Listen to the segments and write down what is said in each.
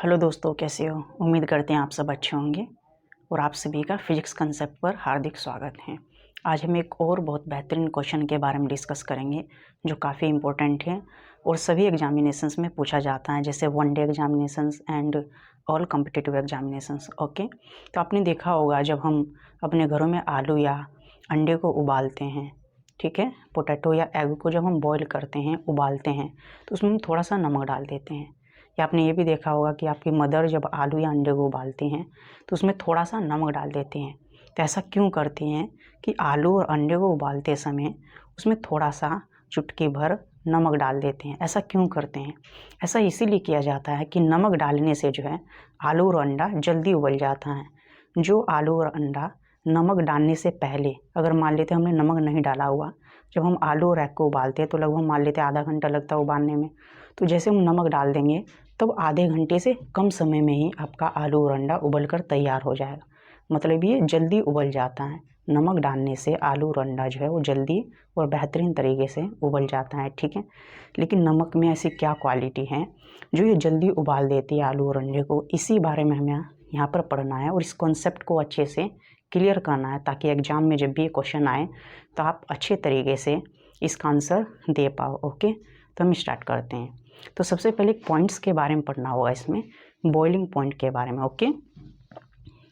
Hello दोस्तों, कैसे हो? उम्मीद करते हैं आप सब अच्छे होंगे और आप सभी का फिजिक्स कंसेप्ट पर हार्दिक स्वागत है। आज हम एक और बहुत बेहतरीन क्वेश्चन के बारे में डिस्कस करेंगे जो काफ़ी इम्पोर्टेंट है और सभी एग्जामिनेशंस में पूछा जाता है, जैसे one day examinations and all competitive examinations. Okay, तो आपने देखा होगा जब हम अपने घरों में आलू या अंडे को उबालते हैं, ठीक है, पोटैटो या एग को जब हम बॉईल करते हैं, उबालते हैं, तो उसमें हम थोड़ा सा नमक डाल देते हैं। या आपने ये भी देखा होगा कि आपकी मदर जब आलू या अंडे को उबालती हैं तो उसमें थोड़ा सा नमक डाल देती हैं। तो ऐसा क्यों करती हैं कि आलू और अंडे को उबालते समय उसमें थोड़ा सा चुटकी भर नमक डाल देते हैं? ऐसा क्यों करते हैं? ऐसा इसीलिए किया जाता है कि नमक डालने से जो है आलू और अंडा जल्दी उबल जाता है। जो आलू और अंडा नमक डालने से पहले, अगर मान लेते हमने नमक नहीं डाला हुआ, जब हम आलू और एग को उबालते हैं तो लगभग मान लेते आधा घंटा लगता है उबालने में, तो जैसे हम नमक डाल देंगे तब आधे घंटे से कम समय में ही आपका आलू और अंडा उबल कर तैयार हो जाएगा। मतलब ये जल्दी उबल जाता है। नमक डालने से आलू और अंडा जो है वो जल्दी और बेहतरीन तरीके से उबल जाता है, ठीक है। लेकिन नमक में ऐसी क्या क्वालिटी है जो ये जल्दी उबाल देती है आलू और अंडे को? इसी बारे में हमें यहाँ पर पढ़ना है और इस कॉन्सेप्ट को अच्छे से क्लियर करना है, ताकि एग्जाम में जब भी ये क्वेश्चन आए तो आप अच्छे तरीके से इसका आंसर दे पाओ। ओके, तो हम स्टार्ट करते हैं। तो सबसे पहले पॉइंट्स के बारे में पढ़ना होगा, इसमें बॉइलिंग पॉइंट के बारे में। ओके,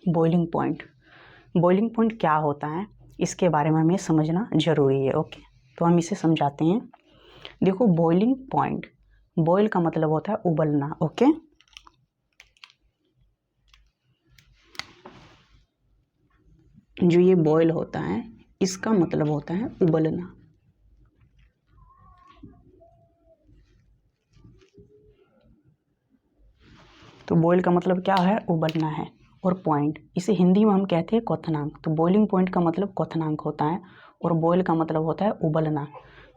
बॉइलिंग पॉइंट क्या होता है इसके बारे में हमें समझना जरूरी है। ओके, तो हम इसे समझाते हैं। देखो, बॉइलिंग पॉइंट, बॉइल का मतलब होता है उबलना। ओके, जो ये बॉयल होता है इसका मतलब होता है उबलना। तो बॉयल का मतलब क्या है? उबलना है। और पॉइंट, इसे हिंदी में हम कहते हैं क्वथनांक। तो बॉइलिंग पॉइंट का मतलब क्वथनांक होता है और बॉयल का मतलब होता है उबलना।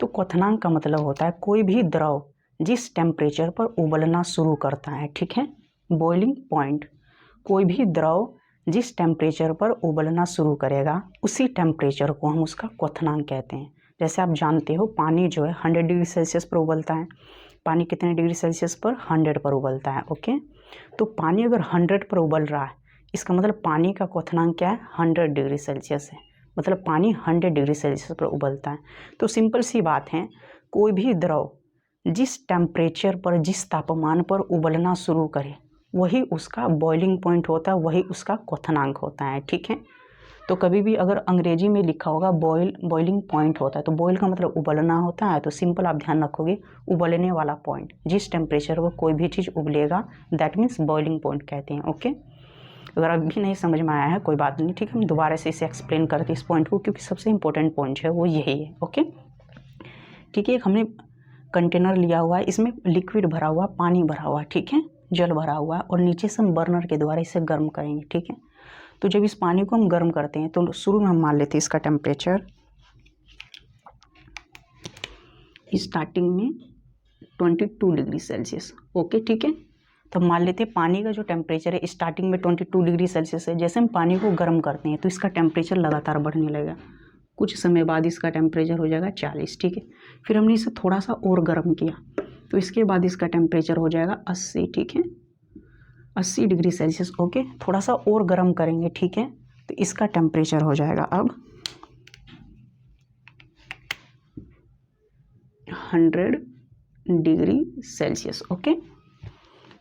तो क्वथनांक का मतलब होता है कोई भी द्रव जिस टेम्परेचर पर उबलना शुरू करता है, ठीक है। बॉइलिंग पॉइंट, कोई भी द्रव जिस टेम्परेचर पर उबलना शुरू करेगा उसी टेम्परेचर को हम उसका क्वथनांक कहते हैं। जैसे आप जानते हो पानी जो है 100 डिग्री सेल्सियस पर उबलता है। पानी कितने डिग्री सेल्सियस पर? 100 पर उबलता है। ओके, तो पानी अगर 100 पर उबल रहा है, इसका मतलब पानी का क्वथनांक क्या है? 100 डिग्री सेल्सियस है। मतलब पानी 100 डिग्री सेल्सियस पर उबलता है। तो सिंपल सी बात है, कोई भी द्रव जिस टेम्परेचर पर, जिस तापमान पर उबलना शुरू करे वही उसका बॉइलिंग पॉइंट होता है, वही उसका क्वथनांक होता है, ठीक है। तो कभी भी अगर अंग्रेजी में लिखा होगा बॉइलिंग पॉइंट होता है, तो बॉयल का मतलब उबलना होता है। तो सिंपल आप ध्यान रखोगे, उबलने वाला पॉइंट, जिस टेम्परेचर पर कोई भी चीज़ उबलेगा, दैट मीन्स बॉइलिंग पॉइंट कहते हैं। ओके, अगर अभी नहीं समझ में आया है कोई बात नहीं, ठीक है, हम दोबारा से इसे एक्सप्लेन करते हैं इस पॉइंट को, क्योंकि सबसे इंपॉर्टेंट पॉइंट है वो यही है। ओके, ठीक है। एक हमने कंटेनर लिया हुआ है, इसमें लिक्विड भरा हुआ, पानी भरा हुआ, ठीक है, जल भरा हुआ है, और नीचे से हम बर्नर के द्वारा इसे गर्म करेंगे, ठीक है। तो जब इस पानी को हम गर्म करते हैं तो शुरू में हम मान लेते हैं इसका टेम्परेचर स्टार्टिंग में 22 डिग्री सेल्सियस। ओके, ठीक है। तो मान लेते हैं पानी का जो टेम्परेचर है स्टार्टिंग में 22 डिग्री सेल्सियस है। जैसे हम पानी को गर्म करते हैं तो इसका टेम्परेचर लगातार बढ़ने लगेगा। कुछ समय बाद इसका टेम्परेचर हो जाएगा 40, ठीक है। फिर हमने इसे थोड़ा सा और गर्म किया तो इसके बाद इसका टेम्परेचर हो जाएगा 80, ठीक है, 80 डिग्री सेल्सियस। ओके, थोड़ा सा और गर्म करेंगे, ठीक है, तो इसका टेम्परेचर हो जाएगा अब 100 डिग्री सेल्सियस। ओके,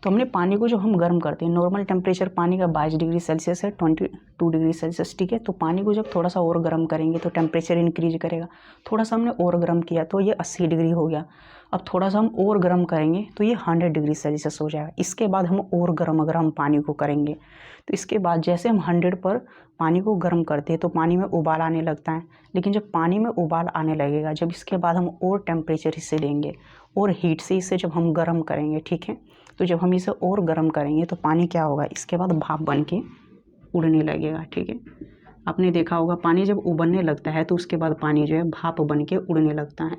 तो हमने पानी को, जब हम गर्म करते हैं, नॉर्मल टेम्परेचर पानी का 22 डिग्री सेल्सियस है, 22 डिग्री सेल्सियस, ठीक है। तो पानी को जब थोड़ा सा और गर्म करेंगे तो टेम्परेचर इंक्रीज करेगा। थोड़ा सा हमने और गर्म किया तो ये 80 डिग्री हो गया। अब थोड़ा सा हम और गर्म करेंगे तो ये 100 डिग्री सेल्सियस हो जाएगा। इसके बाद हम और गर्म अगर हम पानी को करेंगे तो इसके बाद जैसे हम 100 पर पानी को गर्म करते हैं तो पानी में उबाल आने लगता है। लेकिन जब पानी में उबाल आने लगेगा, जब इसके बाद हम और टेम्परेचर इसे देंगे और हीट से इसे जब हम गर्म करेंगे, ठीक है, तो जब हम इसे और गर्म करेंगे तो पानी क्या होगा? इसके बाद भाप बन के उड़ने लगेगा, ठीक है। आपने देखा होगा पानी जब उबलने लगता है तो उसके बाद पानी जो है भाप बन के उड़ने लगता है,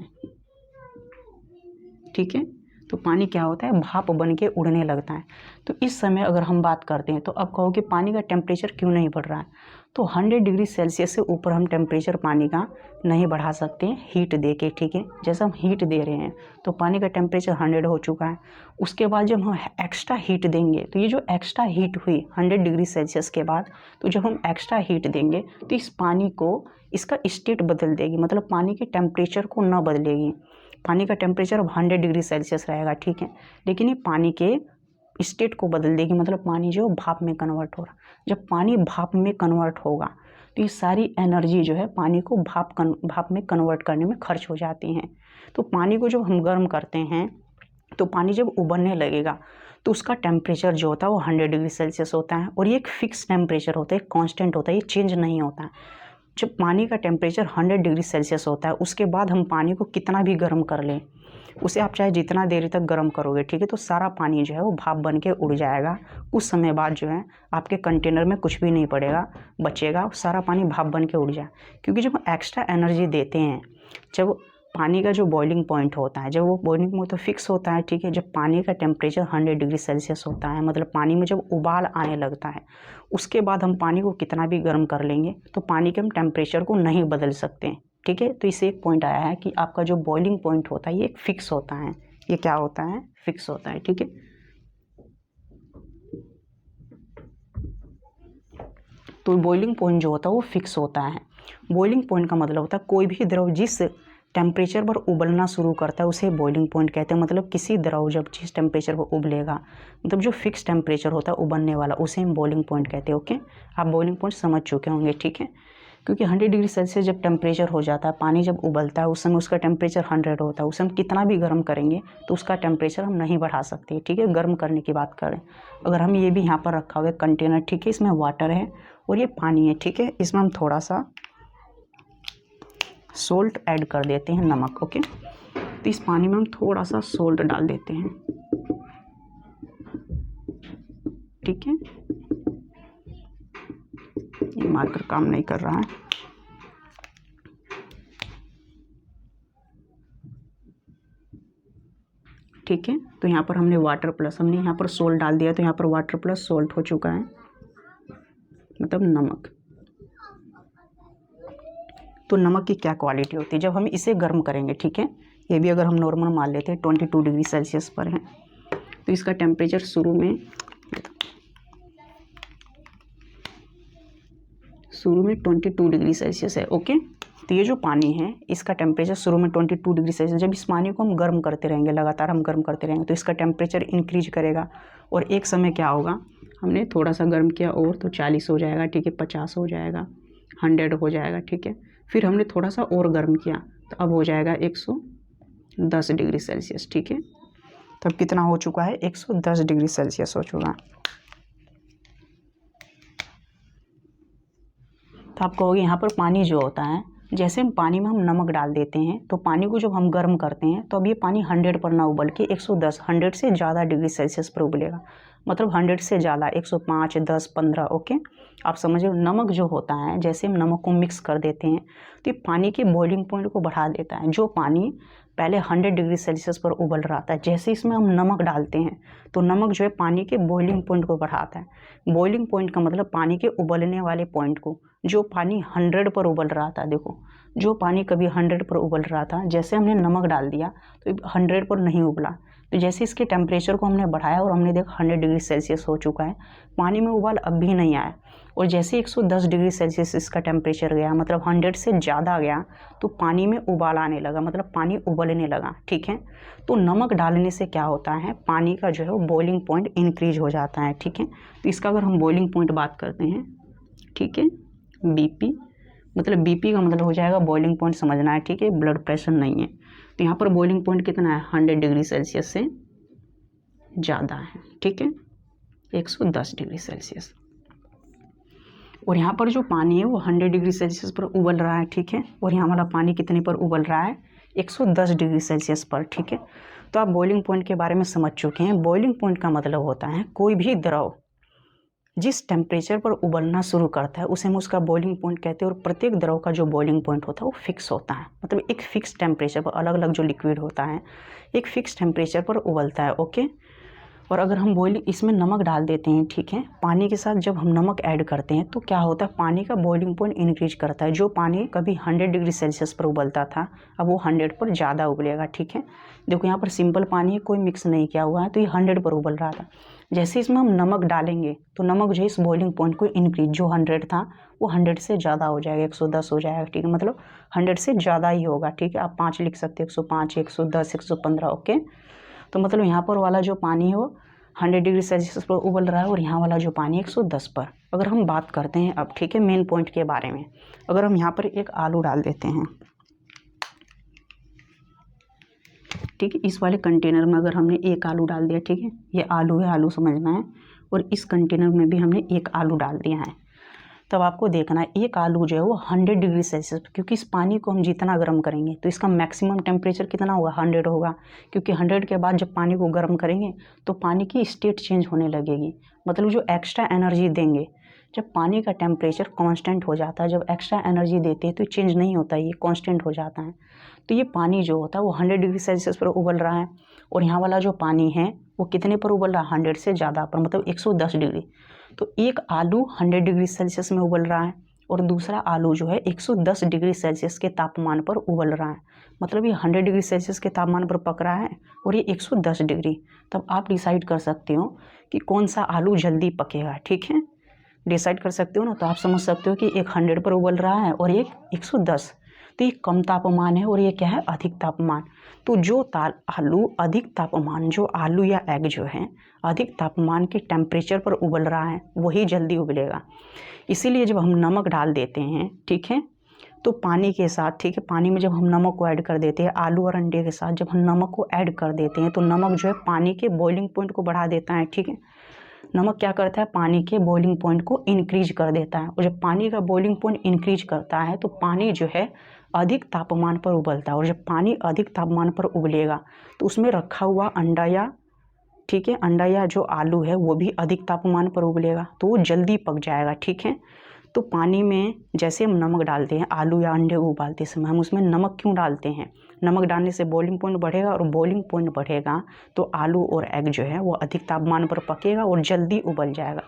ठीक है। तो पानी क्या होता है? भाप बन के उड़ने लगता है। तो इस समय अगर हम बात करते हैं तो अब कहो कि पानी का टेम्परेचर क्यों नहीं बढ़ रहा है? तो 100 डिग्री सेल्सियस से ऊपर हम टेम्परेचर पानी का नहीं बढ़ा सकते हैं हीट दे के, ठीक है। जैसे हम हीट दे रहे हैं तो पानी का टेम्परेचर 100 हो चुका है। उसके बाद जब हम एक्स्ट्रा हीट देंगे तो ये जो एक्स्ट्रा हीट हुई 100 डिग्री सेल्सियस के बाद, तो जब हम एक्स्ट्रा हीट देंगे तो इस पानी को इसका स्टेट बदल देगी, मतलब पानी के टेम्परेचर को ना बदलेगी। पानी का टेम्परेचर अब 100 डिग्री सेल्सियस रहेगा, ठीक है, लेकिन ये पानी के स्टेट को बदल देगी, मतलब पानी जो भाप में कन्वर्ट हो रहा। जब पानी भाप में कन्वर्ट होगा तो ये सारी एनर्जी जो है पानी को भाप में कन्वर्ट करने में खर्च हो जाती हैं। तो पानी को जब हम गर्म करते हैं तो पानी जब उबलने लगेगा तो उसका टेम्परेचर जो होता है वो 100 डिग्री सेल्सियस होता है, और ये एक फिक्स टेम्परेचर होता है, कांस्टेंट होता है, ये चेंज नहीं होता है। जब पानी का टेम्परेचर 100 डिग्री सेल्सियस होता है उसके बाद हम पानी को कितना भी गर्म कर लें, उसे आप चाहे जितना देर तक गर्म करोगे, ठीक है, तो सारा पानी जो है वो भाप बन के उड़ जाएगा। उस समय बाद जो है आपके कंटेनर में कुछ भी नहीं पड़ेगा बचेगा, सारा पानी भाप बन के उड़ जाए। क्योंकि जब हम एक्स्ट्रा एनर्जी देते हैं, जब पानी का जो बॉइलिंग पॉइंट होता है, जब वो बॉइलिंग पॉइंट तो फिक्स होता है, ठीक है, जब पानी का टेम्परेचर 100 डिग्री सेल्सियस होता है, मतलब पानी में जब उबाल आने लगता है, उसके बाद हम पानी को कितना भी गर्म कर लेंगे तो पानी के हम टेम्परेचर को नहीं बदल सकते हैं, ठीक है। तो इससे एक पॉइंट आया है कि आपका जो बॉइलिंग पॉइंट होता है ये एक फिक्स होता है। ये क्या होता है? फिक्स होता है, ठीक है। तो बॉइलिंग पॉइंट जो होता है वो फिक्स होता है। बॉइलिंग पॉइंट का मतलब होता है कोई भी द्रव जिस टेम्परेचर पर उबलना शुरू करता है उसे बॉइलिंग पॉइंट कहते हैं। मतलब किसी द्रव जब जिस टेम्परेचर पर उबलेगा, मतलब जो फिक्स टेम्परेचर होता है उबलने वाला, उसे हम बॉइलिंग पॉइंट कहते हैं। ओके, आप बॉइलिंग पॉइंट समझ चुके होंगे, ठीक है। क्योंकि 100 डिग्री सेल्सियस जब टेम्परेचर हो जाता है, पानी जब उबलता है उस समय उसका टेम्परेचर 100 होता है, उसे हम कितना भी गर्म करेंगे तो उसका टेम्परेचर हम नहीं बढ़ा सकते, ठीक है। गर्म करने की बात करें, अगर हम ये भी यहाँ पर रखा हुआ है कंटेनर, ठीक है, इसमें वाटर है और ये पानी है, ठीक है, इसमें हम थोड़ा सा सोल्ट ऐड कर देते हैं, नमक। ओके, तो इस पानी में हम थोड़ा सा सोल्ट डाल देते हैं, ठीक है। ये मार्कर काम नहीं कर रहा है, ठीक है। तो यहाँ पर हमने वाटर प्लस हमने यहाँ पर सोल्ट डाल दिया, तो यहाँ पर वाटर प्लस सोल्ट हो चुका है, मतलब नमक। तो नमक की क्या क्वालिटी होती है जब हम इसे गर्म करेंगे, ठीक है। ये भी अगर हम नॉर्मल मान लेते हैं 22 डिग्री सेल्सियस पर है, तो इसका टेम्परेचर शुरू में 22 डिग्री सेल्सियस है। ओके, तो ये जो पानी है इसका टेम्परेचर शुरू में 22 डिग्री सेल्सियस। जब इस पानी को हम गर्म करते रहेंगे, लगातार हम गर्म करते रहेंगे, तो इसका टेम्परेचर इंक्रीज करेगा, और एक समय क्या होगा, हमने थोड़ा सा गर्म किया और तो 40 हो जाएगा, ठीक है, 50 हो जाएगा, 100 हो जाएगा, ठीक है। फिर हमने थोड़ा सा और गर्म किया तो अब हो जाएगा 110 डिग्री सेल्सियस, ठीक है। तो अब कितना हो चुका है? 110 डिग्री सेल्सियस हो चुका। तो आप कहोगे यहाँ पर पानी जो होता है, जैसे हम पानी में हम नमक डाल देते हैं तो पानी को जब हम गर्म करते हैं तो अब ये पानी 100 पर ना उबल के 110, 100 से ज़्यादा डिग्री सेल्सियस पर उबलेगा। मतलब 100 से ज़्यादा 105, 10, 15। ओके, आप समझ लो। नमक जो होता है, जैसे हम नमक को मिक्स कर देते हैं तो ये पानी के बॉइलिंग पॉइंट को बढ़ा देता है। जो पानी पहले 100 डिग्री सेल्सियस पर उबल रहा था, जैसे इसमें हम नमक डालते हैं तो नमक जो है पानी के बॉइलिंग पॉइंट को बढ़ाता है। बॉइलिंग पॉइंट का मतलब पानी के उबलने वाले पॉइंट को। जो पानी 100 पर उबल रहा था, देखो, जो पानी कभी 100 पर उबल रहा था, जैसे हमने नमक डाल दिया तो 100 पर नहीं उबला। तो जैसे इसके टेम्परेचर को हमने बढ़ाया और हमने देखा 100 डिग्री सेल्सियस हो चुका है, पानी में उबाल अब भी नहीं आया। और जैसे 110 डिग्री सेल्सियस इसका टेम्परेचर गया, मतलब 100 से ज़्यादा गया, तो पानी में उबाल आने लगा, मतलब पानी उबलने लगा, ठीक है। तो नमक डालने से क्या होता है, पानी का जो है वो बॉइलिंग पॉइंट इंक्रीज हो जाता है, ठीक है। तो इसका अगर हम बॉइलिंग पॉइंट बात करते हैं, ठीक है, BP, मतलब BP का मतलब हो जाएगा बॉइलिंग पॉइंट, समझना है, ठीक है, ब्लड प्रेशर नहीं है। तो यहाँ पर बॉइलिंग पॉइंट कितना है? 100 डिग्री सेल्सियस से ज़्यादा है, ठीक है, 110 डिग्री सेल्सियस। और यहाँ पर जो पानी है वो 100 डिग्री सेल्सियस पर उबल रहा है, ठीक है। और यहाँ वाला पानी कितने पर उबल रहा है? 110 डिग्री सेल्सियस पर, ठीक है। तो आप बॉइलिंग पॉइंट के बारे में समझ चुके हैं। बॉइलिंग पॉइंट का मतलब होता है कोई भी द्रव जिस टेम्परेचर पर उबलना शुरू करता है उसे हम उसका बॉइलिंग पॉइंट कहते हैं। और प्रत्येक द्रव का जो बॉइलिंग पॉइंट होता है वो फिक्स होता है, मतलब एक फिक्स टेम्परेचर पर। अलग अलग जो लिक्विड होता है एक फिक्स टेम्परेचर पर उबलता है, ओके। और अगर हम बॉइलिंग इसमें नमक डाल देते हैं, ठीक है, पानी के साथ जब हम नमक ऐड करते हैं तो क्या होता है, पानी का बॉइलिंग पॉइंट इंक्रीज करता है। जो पानी कभी 100 डिग्री सेल्सियस पर उबलता था अब वो 100 पर ज़्यादा उबलेगा, ठीक है। देखो यहाँ पर सिंपल पानी है, कोई मिक्स नहीं किया हुआ है, तो ये 100 पर उबल रहा था। जैसे इसमें हम नमक डालेंगे तो नमक जो है इस बॉइलिंग पॉइंट को इंक्रीज, जो 100 था वो 100 से ज़्यादा हो जाएगा, 110 हो जाएगा, ठीक है, मतलब 100 से ज़्यादा ही होगा, ठीक है। आप 5 लिख सकते हो, 105, 110, 115, ओके। तो मतलब यहाँ पर वाला जो पानी है वो 100 डिग्री सेल्सियस पर उबल रहा है और यहाँ वाला जो पानी 110 पर। अगर हम बात करते हैं अब, ठीक है, मेन पॉइंट के बारे में, अगर हम यहाँ पर एक आलू डाल देते हैं, ठीक है, इस वाले कंटेनर में अगर हमने एक आलू डाल दिया, ठीक है, ये आलू है, आलू समझना है, और इस कंटेनर में भी हमने एक आलू डाल दिया है, तब आपको देखना है एक आलू जो है वो 100 डिग्री सेल्सियस, क्योंकि इस पानी को हम जितना गर्म करेंगे तो इसका मैक्सिमम टेम्परेचर कितना होगा, 100 होगा, क्योंकि 100 के बाद जब पानी को गर्म करेंगे तो पानी की स्टेट चेंज होने लगेगी, मतलब जो एक्स्ट्रा एनर्जी देंगे। जब पानी का टेम्परेचर कांस्टेंट हो जाता है, जब एक्स्ट्रा एनर्जी देते हैं तो चेंज नहीं होता, ये कांस्टेंट हो जाता है। तो ये पानी जो होता है वो 100 डिग्री सेल्सियस पर उबल रहा है, और यहाँ वाला जो पानी है वो कितने पर उबल रहा है, 100 से ज़्यादा पर, मतलब 110 डिग्री। तो एक आलू 100 डिग्री सेल्सियस में उबल रहा है और दूसरा आलू जो है 110 डिग्री सेल्सियस के तापमान पर उबल रहा है, मतलब ये 100 डिग्री सेल्सियस के तापमान पर पक रहा है और ये 110 डिग्री। तब आप डिसाइड कर सकते हो कि कौन सा आलू जल्दी पकेगा, ठीक है, डिसाइड कर सकते हो ना। तो आप समझ सकते हो कि एक 100 पर उबल रहा है और एक 110, तो ये कम तापमान है और ये क्या है, अधिक तापमान। तो जो आलू अधिक तापमान, जो आलू या एग जो है अधिक तापमान के टेम्परेचर पर उबल रहा है वही जल्दी उबलेगा। इसीलिए जब हम नमक डाल देते हैं, ठीक है, तो पानी के साथ, ठीक है, पानी में जब हम नमक को ऐड कर देते हैं, आलू और अंडे के साथ जब हम नमक को ऐड कर देते हैं तो नमक जो है पानी के बॉइलिंग पॉइंट को बढ़ा देता है, ठीक है। नमक क्या करता है, पानी के बॉइलिंग पॉइंट को इंक्रीज कर देता है, और जब पानी का बॉइलिंग पॉइंट इंक्रीज करता है तो पानी जो है अधिक तापमान पर उबलता है, और जब पानी अधिक तापमान पर उबलेगा तो उसमें रखा हुआ अंडा या, ठीक है, अंडा या जो आलू है वो भी अधिक तापमान पर उबलेगा, तो वो जल्दी पक जाएगा, ठीक है। तो पानी में जैसे हम नमक डालते हैं, आलू या अंडे को उबालते समय हम उसमें नमक क्यों डालते हैं, नमक डालने से बॉइलिंग पॉइंट बढ़ेगा, और बॉइलिंग पॉइंट बढ़ेगा तो आलू और एग जो है वो अधिक तापमान पर पकेगा और जल्दी उबल जाएगा।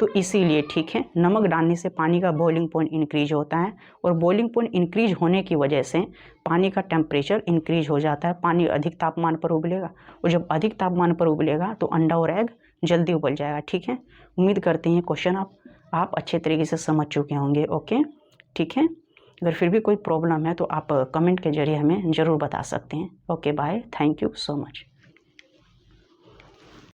तो इसीलिए, ठीक है, नमक डालने से पानी का बॉइलिंग पॉइंट इंक्रीज होता है, और बॉइलिंग पॉइंट इंक्रीज होने की वजह से पानी का टेम्परेचर इंक्रीज हो जाता है, पानी अधिक तापमान पर उबलेगा, और जब अधिक तापमान पर उबलेगा तो अंडा और एग जल्दी उबल जाएगा, ठीक है। उम्मीद करते हैं क्वेश्चन आप अच्छे तरीके से समझ चुके होंगे, ओके, ठीक है। अगर फिर भी कोई प्रॉब्लम है तो आप कमेंट के जरिए हमें ज़रूर बता सकते हैं। Okay, bye, thank you so much.